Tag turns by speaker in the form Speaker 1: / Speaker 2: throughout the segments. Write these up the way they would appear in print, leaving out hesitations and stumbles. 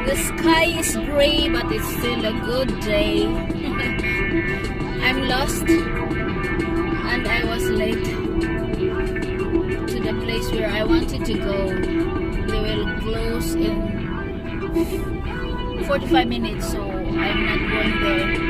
Speaker 1: The sky is gray, but it's still a good day. I'm lost and I was late to the place where I wanted to go. They will close in 45 minutes, so I'm not going there.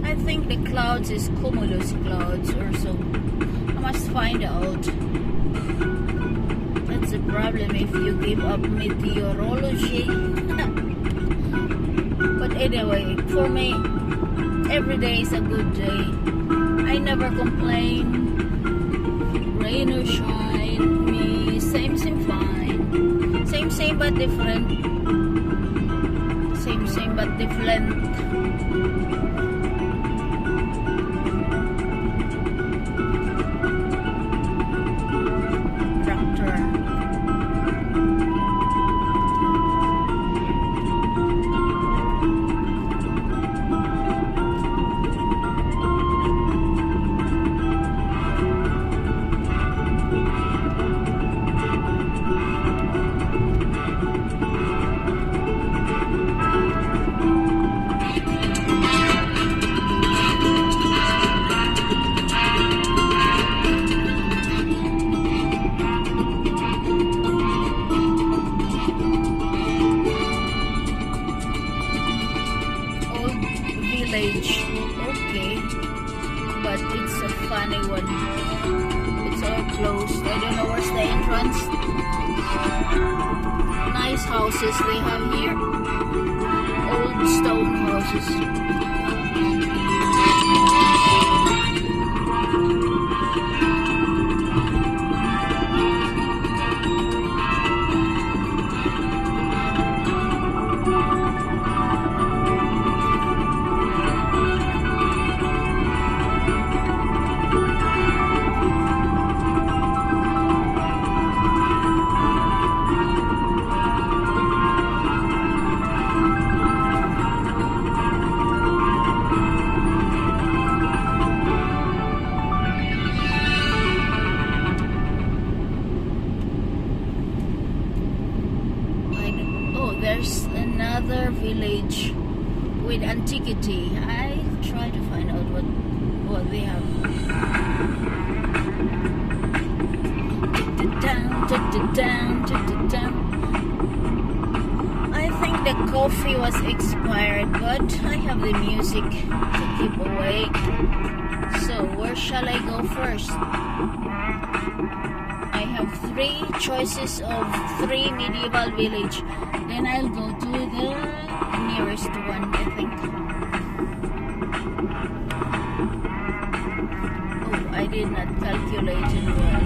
Speaker 1: I think the clouds is cumulus clouds or so. I must find out. That's the problem if you give up meteorology. But anyway, for me, every day is a good day. I never complain. Rain or shine, me same fine. Same but different. Same but different. Okay, but it's a funny one. It's all closed. I don't know where's the entrance. Nice houses they have here. Old stone houses. There's another village with antiquity. I try to find out what they have. I think the coffee was expired, but I have the music to keep awake. So where shall I go first? I have 3 choices of 3 medieval village. Then I'll go to the nearest one, I think. Oh, I did not calculate it well.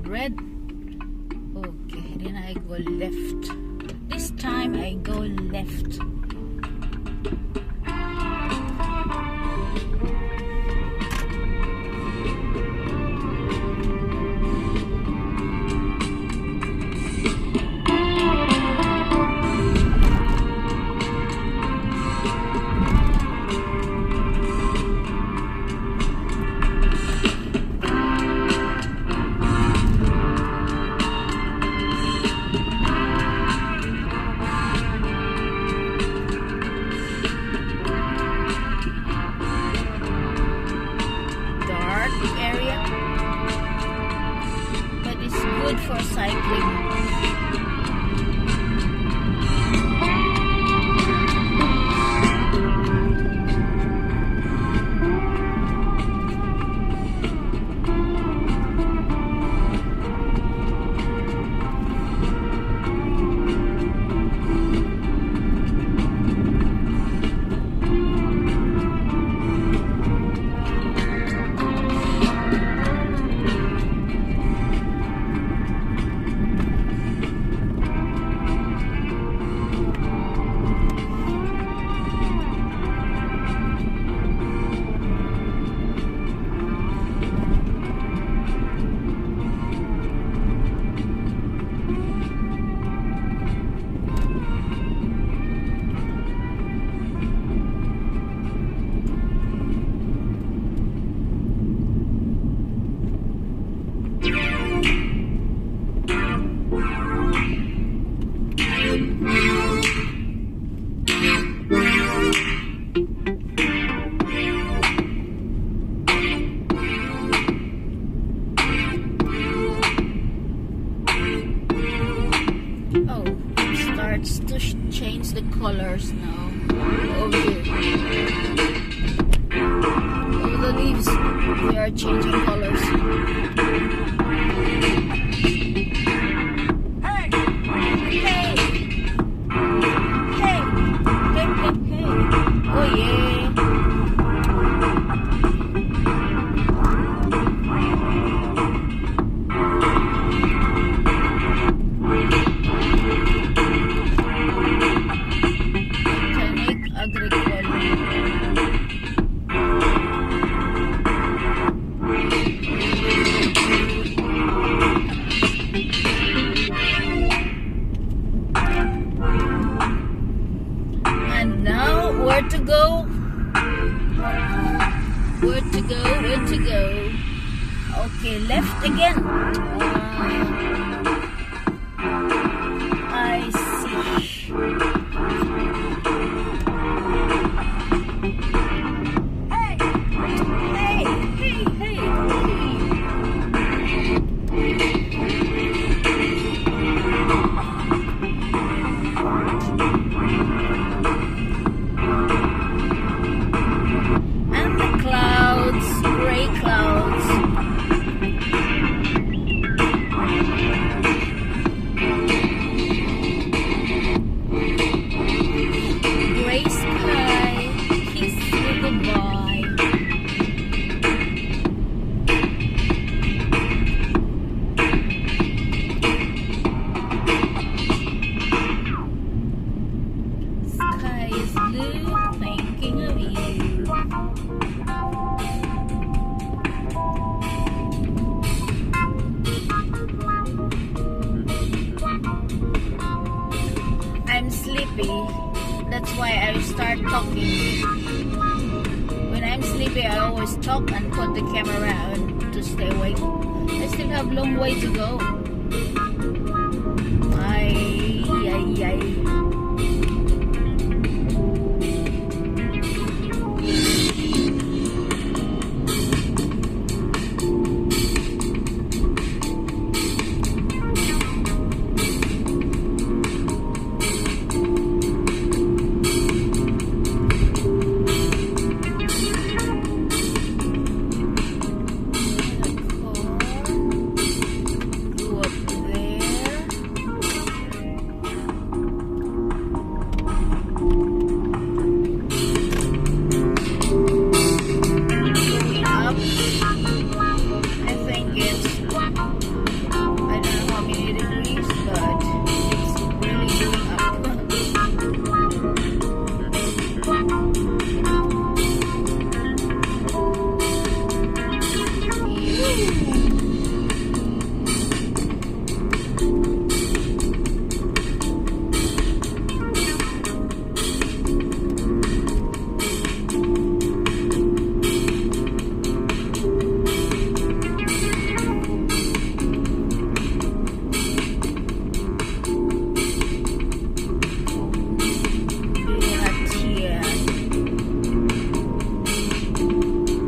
Speaker 1: red. Okay, then I go left. This time I go left. Area, but it's good for cycling. To change the colors now. Over here, over the leaves, they are changing colors. Hey! Hey! Hey! Hey! Hey! Hey! Oh yeah! Okay, left again. I see. Hey, hey, hey, and the clouds, gray clouds. Gray sky, kiss you goodbye. Sky is blue, thinking of you. I'm sleepy. That's why I start talking. When I'm sleepy, I always talk and put the camera on to stay awake. I still have long way to go. Ay, ay, ay. Go up there. Going up. I think it's, I don't know how many degrees, but it's really going up.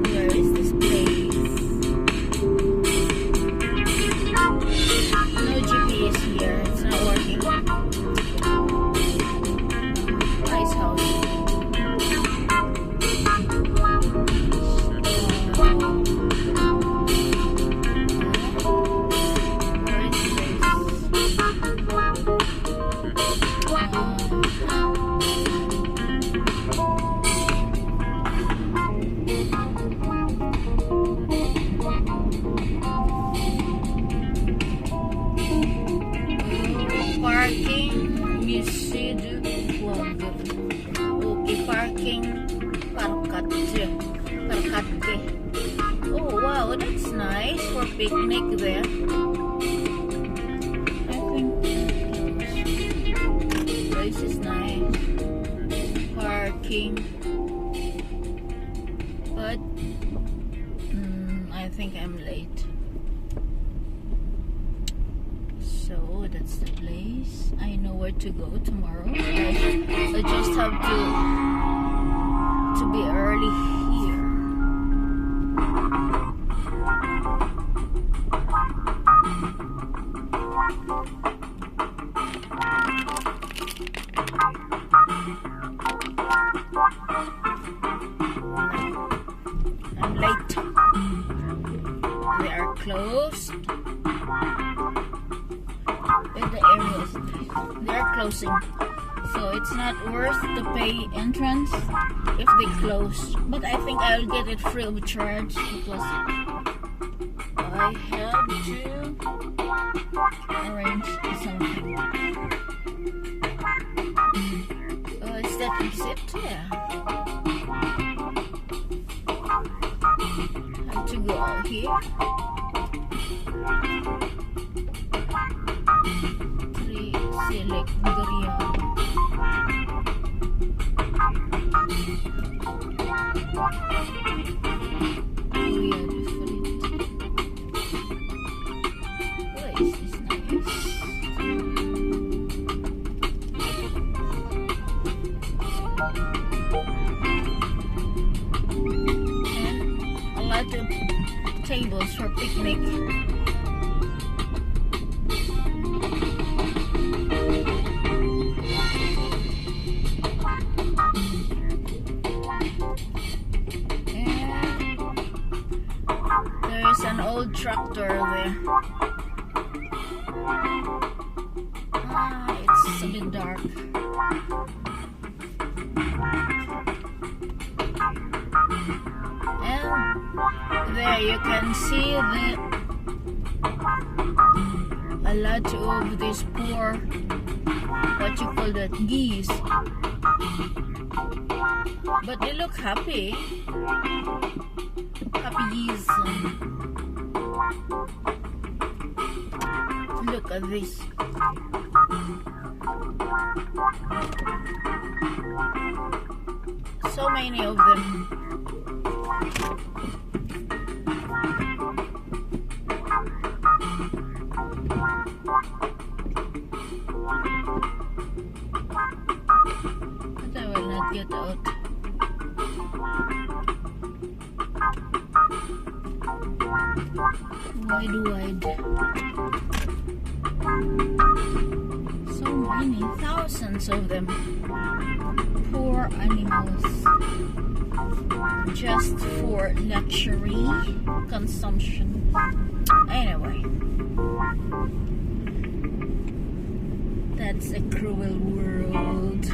Speaker 1: Where is this place? No GPS here. It's not working. Nice house. Where is parking Musée du Quadre. Okay, parking Parkatje. Oh wow, that's nice for picnic there. I think this is nice. Parking. But I think I'm late. So that's the place. I know where to go tomorrow. I just have to be early here. I'm late. They are closed. In the areas they're closing, so it's not worth to pay entrance if they close. But I think I'll get it free of charge because I have to arrange something. Is that exit? Yeah. Have to go out here. Select Korea. Korea different. place for picnic. There's an old tractor there. It's a bit dark. And there you can see a lot of these poor, what you call that, geese. But they look happy. Happy geese. Look at this. So many of them. But I will not get out. Wide. So many, thousands of them. Poor animals. Just for luxury consumption. Anyway. That's a cruel world.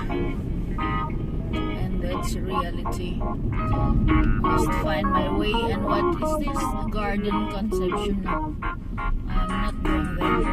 Speaker 1: And that's reality. Must find my way. And what is this? Garden conception? No, I'm not going there.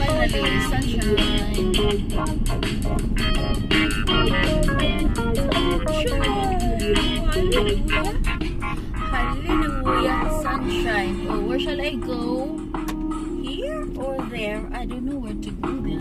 Speaker 1: Finally, sunshine. Hallelujah, sunshine. Oh, where shall I go? Here or there? I don't know where to go then.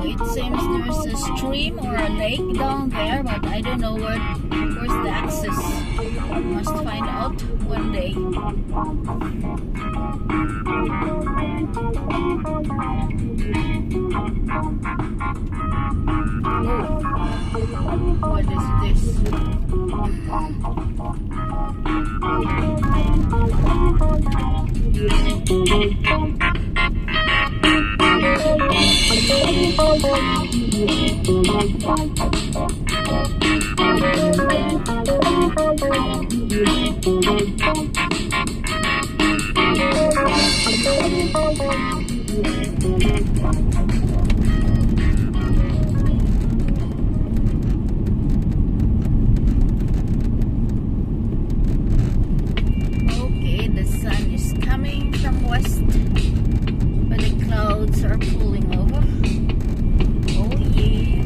Speaker 1: It seems there's a stream or a lake down there, but I don't know where's the access. Must find out one day. Oh, what is this? Okay, the sun is coming from west, but the clouds are pulling over. Oh yeah.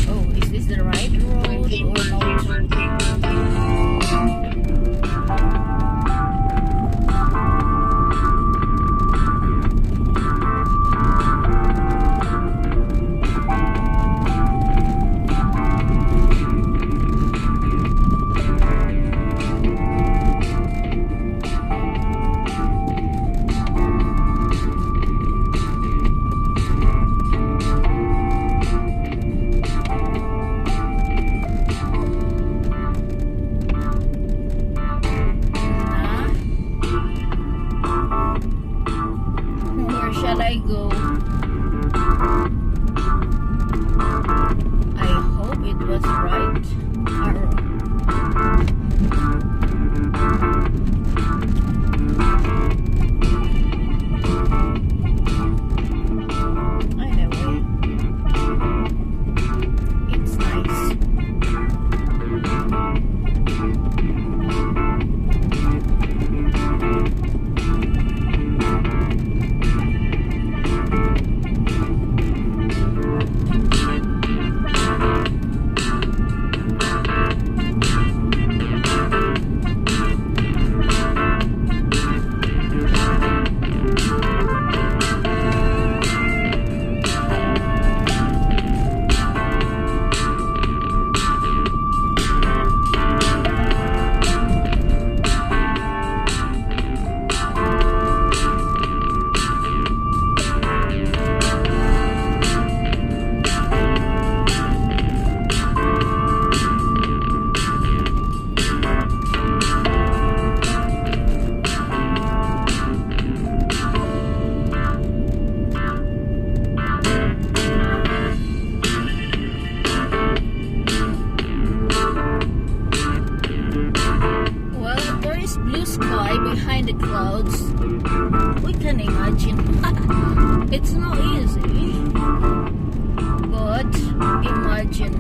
Speaker 1: Oh, is this the right road or not? Shall I go? I hope it was right arrow. It's not easy, but imagine.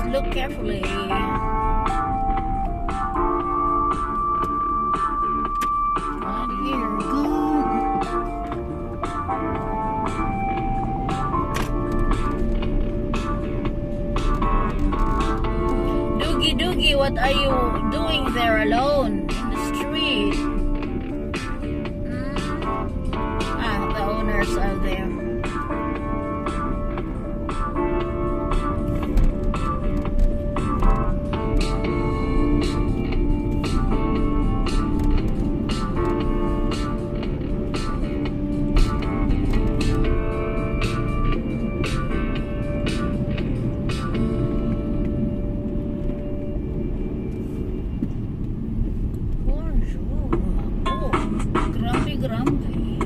Speaker 1: Look carefully. Right here, go. Doogie, what are you doing there alone in the street? The owners are there. Grumpy.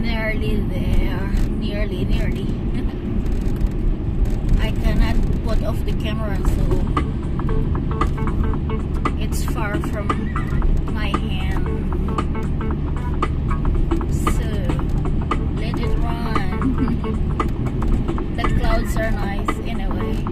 Speaker 1: nearly there. Nearly. I cannot put off the camera, so it's far from my hand. So let it run. The clouds are nice in a way.